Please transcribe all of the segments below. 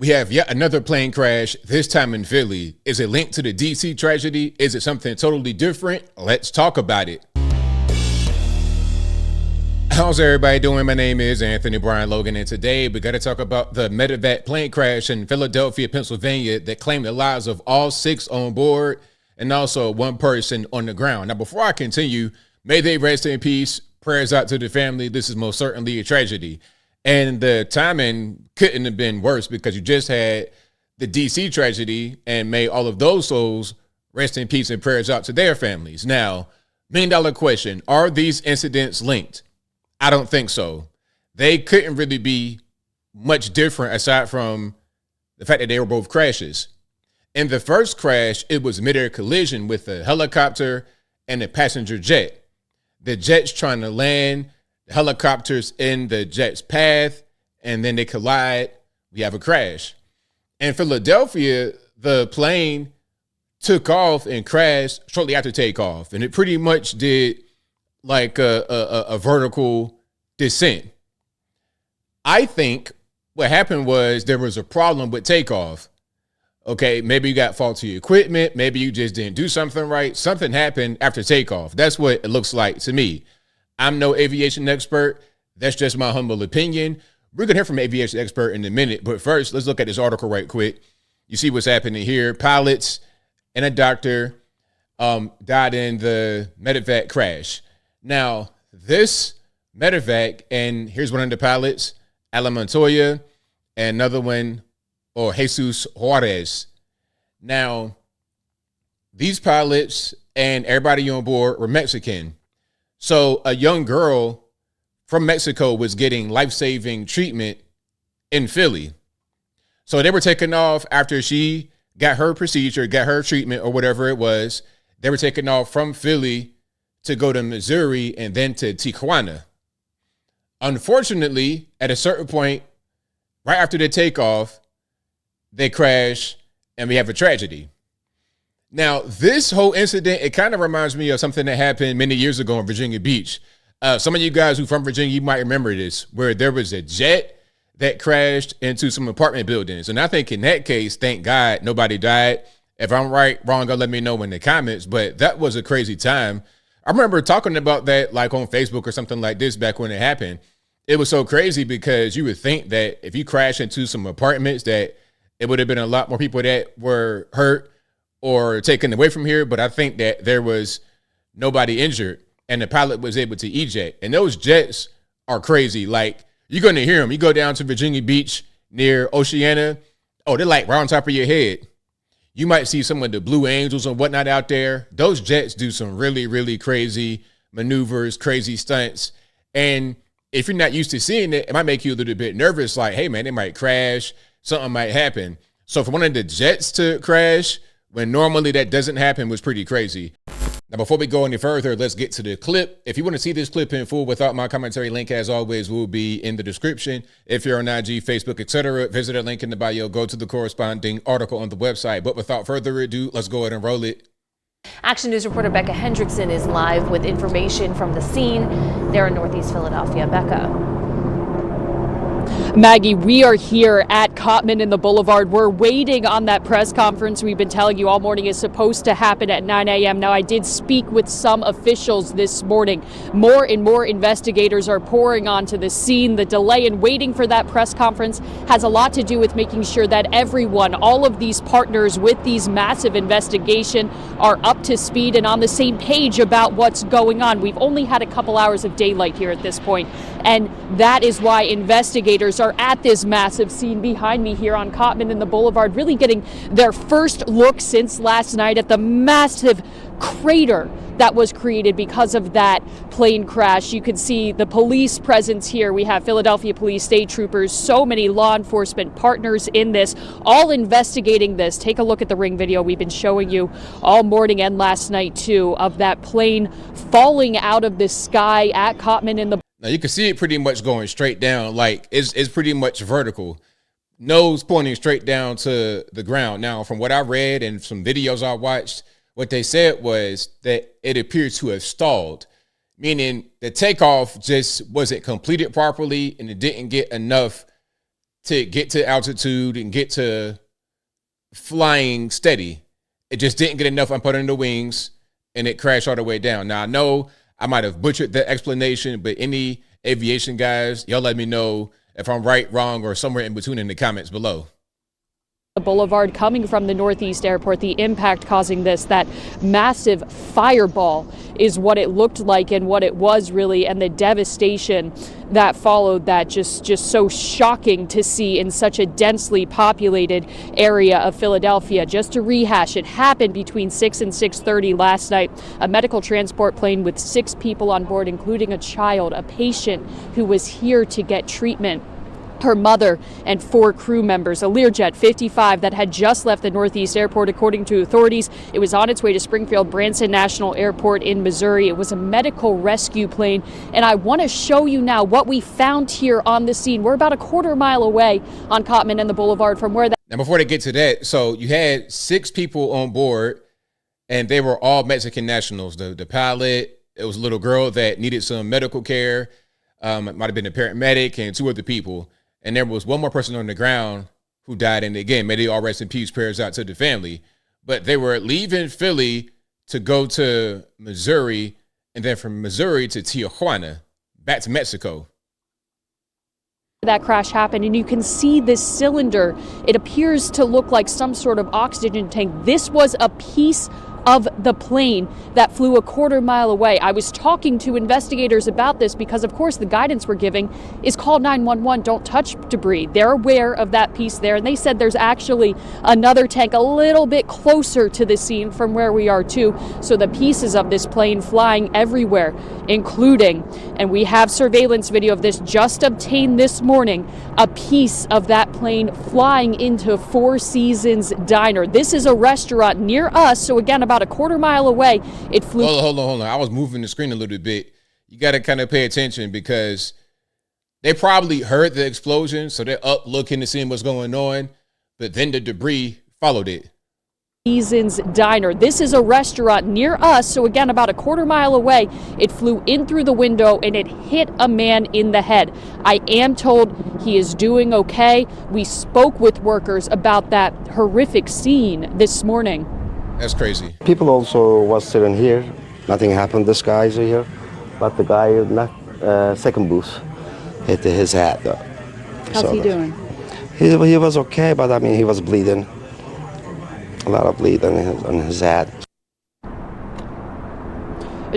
We have yet another plane crash, this time in Philly. Is it linked to the DC tragedy? Is it something totally different? Let's talk about it. How's everybody doing? My name is Anthony Brian Logan, and today we got to talk about the Medevac plane crash in Philadelphia, Pennsylvania that claimed the lives of all 6 on board and also 1 person on the ground. Now, before I continue, may they rest in peace. Prayers out to the family. This is most certainly a tragedy. And the timing couldn't have been worse because you just had the DC tragedy, and may all of those souls rest in peace and prayers out to their families. Now, $1 million question, are these incidents linked? I don't think so. They couldn't really be much different aside from the fact that they were both crashes. In the first crash, it was mid-air collision with a helicopter and a passenger jet. The jet's trying to land, the helicopter's in the jet's path, and then they collide. We have a crash. In Philadelphia, the plane took off and crashed shortly after takeoff, and it pretty much did like a vertical descent. I think what happened was there was a problem with takeoff. Okay, maybe you got faulty equipment. Maybe you just didn't do something right. Something happened after takeoff. That's what it looks like to me. I'm no aviation expert. That's just my humble opinion. We're going to hear from an aviation expert in a minute. But first, let's look at this article right quick. You see what's happening here. Pilots and a doctor died in the Medevac crash. Now, this Medevac, and here's one of the pilots, Alan Montoya, and another one, or Jesus Juarez. Now, these pilots and everybody on board were Mexican. So a young girl from Mexico was getting life-saving treatment in Philly. So they were taking off after she got her procedure, got her treatment or whatever it was. They were taking off from Philly to go to Missouri and then to Tijuana. Unfortunately, at a certain point, right after the takeoff, they crash and we have a tragedy. Now, this whole incident, it kind of reminds me of something that happened many years ago in Virginia Beach. Some of you guys who are from Virginia, you might remember this, where there was a jet that crashed into some apartment buildings. And I think in that case, thank God, nobody died. If I'm right, wrong, go let me know in the comments. But that was a crazy time. I remember talking about that like on Facebook or something like this back when it happened. It was so crazy because you would think that if you crash into some apartments that it would have been a lot more people that were hurt or taken away from here. But I think that there was nobody injured and the pilot was able to eject. And those jets are crazy. Like, you're going to hear them. You go down to Virginia Beach near Oceana. Oh, they're like right on top of your head. You might see some of the Blue Angels and whatnot out there. Those jets do some really, really crazy maneuvers, crazy stunts. And if you're not used to seeing it, it might make you a little bit nervous. Like, hey, man, they might crash. Something might happen. So for one of the jets to crash when normally that doesn't happen was pretty crazy. Now, before we go any further, let's get to the clip. If you want to see this clip in full without my commentary, link as always will be in the description. If you're on IG, Facebook, etc., visit a link in the bio, go to the corresponding article on the website. But without further ado, let's go ahead and roll it. Action News reporter Becca Hendrickson is live with information from the scene there in Northeast Philadelphia. Becca. Maggie, we are here at Cottman in the Boulevard. We're waiting on that press conference we've been telling you all morning is supposed to happen at 9 a.m. Now, I did speak with some officials this morning. More and more investigators are pouring onto the scene. The delay in waiting for that press conference has a lot to do with making sure that everyone, all of these partners with these massive investigation, are up to speed and on the same page about what's going on. We've only had a couple hours of daylight here at this point, and that is why investigators are at this massive scene behind me here on Cottman in the Boulevard, really getting their first look since last night at the massive crater that was created because of that plane crash. You can see the police presence here. We have Philadelphia Police, state troopers, so many law enforcement partners in this, all investigating this. Take a look at the Ring video we've been showing you all morning and last night too, of that plane falling out of the sky at Cottman in the. Now you can see it pretty much going straight down, like it's pretty much vertical, nose pointing straight down to the ground. Now, from what I read and some videos I watched, what they said was that it appears to have stalled, meaning the takeoff just wasn't completed properly and it didn't get enough to get to altitude and get to flying steady. It just didn't get enough on putting the wings, and it crashed all the way down. Now, I know I might have butchered the explanation, but any aviation guys, y'all let me know if I'm right, wrong, or somewhere in between in the comments below. The boulevard coming from the Northeast Airport, the impact causing this, that massive fireball is what it looked like and what it was really, and the devastation that followed that, just so shocking to see in such a densely populated area of Philadelphia. Just to rehash, it happened between 6 and 6:30 last night. A medical transport plane with 6 people on board, including a child, a patient who was here to get treatment, her mother, and 4 crew members. A Learjet 55 that had just left the Northeast Airport, according to authorities. It was on its way to Springfield Branson National Airport in Missouri. It was a medical rescue plane, and I want to show you now what we found here on the scene. We're about a quarter mile away on Cottman and the Boulevard from where that. Now, before they get to that, so you had 6 people on board, and they were all Mexican nationals. The pilot, it was a little girl that needed some medical care. It might have been a paramedic and 2 other people. And there was one more person on the ground who died. And again, may they all rest in peace, prayers out to the family. But they were leaving Philly to go to Missouri, and then from Missouri to Tijuana, back to Mexico. That crash happened, and you can see this cylinder. It appears to look like some sort of oxygen tank. This was a piece of the plane that flew a quarter mile away. I was talking to investigators about this because, of course, the guidance we're giving is call 911, don't touch debris. They're aware of that piece there, and they said there's actually another tank a little bit closer to the scene from where we are too. So the pieces of this plane flying everywhere, including, and we have surveillance video of this just obtained this morning, a piece of that plane flying into Four Seasons Diner. This is a restaurant near us, so again, about a quarter mile away, it flew. Hold on. I was moving the screen a little bit. You got to kind of pay attention because they probably heard the explosion, so they're up looking to see what's going on, but then the debris followed it. Seasons Diner. This is a restaurant near us, so again, about a quarter mile away, it flew in through the window and it hit a man in the head. I am told he is doing okay. We spoke with workers about that horrific scene this morning. That's crazy. People also was sitting here. Nothing happened. This guy's here, but the guy in the second booth hit his head. How's he doing? He was okay, but I mean he was bleeding. A lot of bleeding on his head.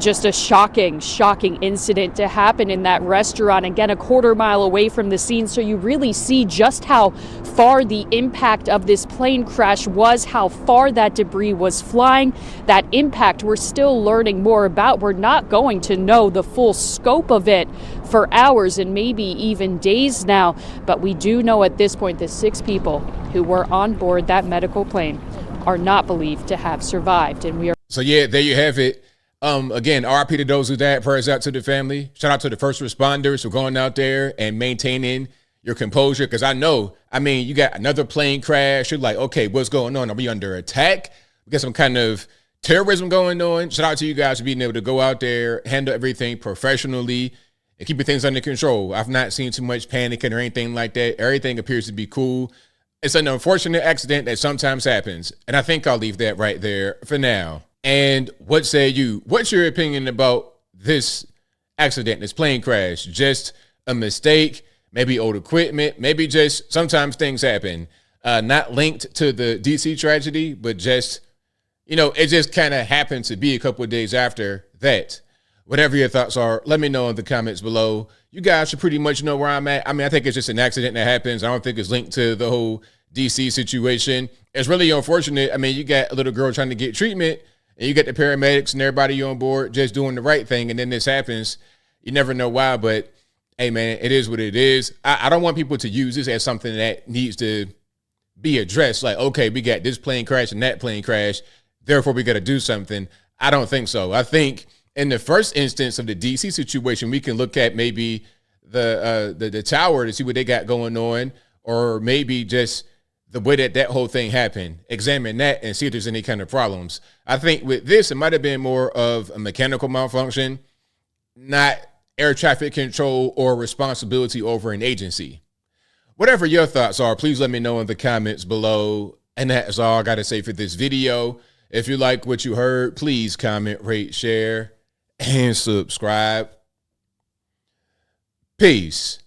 Just a shocking incident to happen in that restaurant, again, a quarter mile away from the scene. So you really see just how far the impact of this plane crash was, how far that debris was flying. That impact we're still learning more about. We're not going to know the full scope of it for hours and maybe even days now. But we do know at this point that 6 people who were on board that medical plane are not believed to have survived. And we are. So yeah, there you have it. Again, RIP to those who died, prayers out to the family. Shout out to the first responders who are going out there and maintaining your composure. Because you got another plane crash. You're like, okay, what's going on? Are we under attack? We got some kind of terrorism going on. Shout out to you guys for being able to go out there, handle everything professionally, and keeping things under control. I've not seen too much panicking or anything like that. Everything appears to be cool. It's an unfortunate accident that sometimes happens. And I think I'll leave that right there for now. And what say you? What's your opinion about this accident, this plane crash? Just a mistake, maybe old equipment, maybe just sometimes things happen. Not linked to the DC tragedy, but just, it just kind of happened to be a couple of days after that. Whatever your thoughts are, let me know in the comments below. You guys should pretty much know where I'm at. I think it's just an accident that happens. I don't think it's linked to the whole DC situation. It's really unfortunate. You got a little girl trying to get treatment, and you get the paramedics and everybody on board just doing the right thing, and then this happens. You never know why, but hey, man, it is what it is. I don't want people to use this as something that needs to be addressed. Like, okay, we got this plane crash and that plane crash, therefore we got to do something. I don't think so. I think in the first instance of the DC situation, we can look at maybe the tower to see what they got going on, or maybe just the way that whole thing happened, examine that and see if there's any kind of problems. I think with this, it might have been more of a mechanical malfunction, not air traffic control or responsibility over an agency. Whatever your thoughts are, please let me know in the comments below. And that's all I got to say for this video. If you like what you heard, please comment, rate, share, and subscribe. Peace.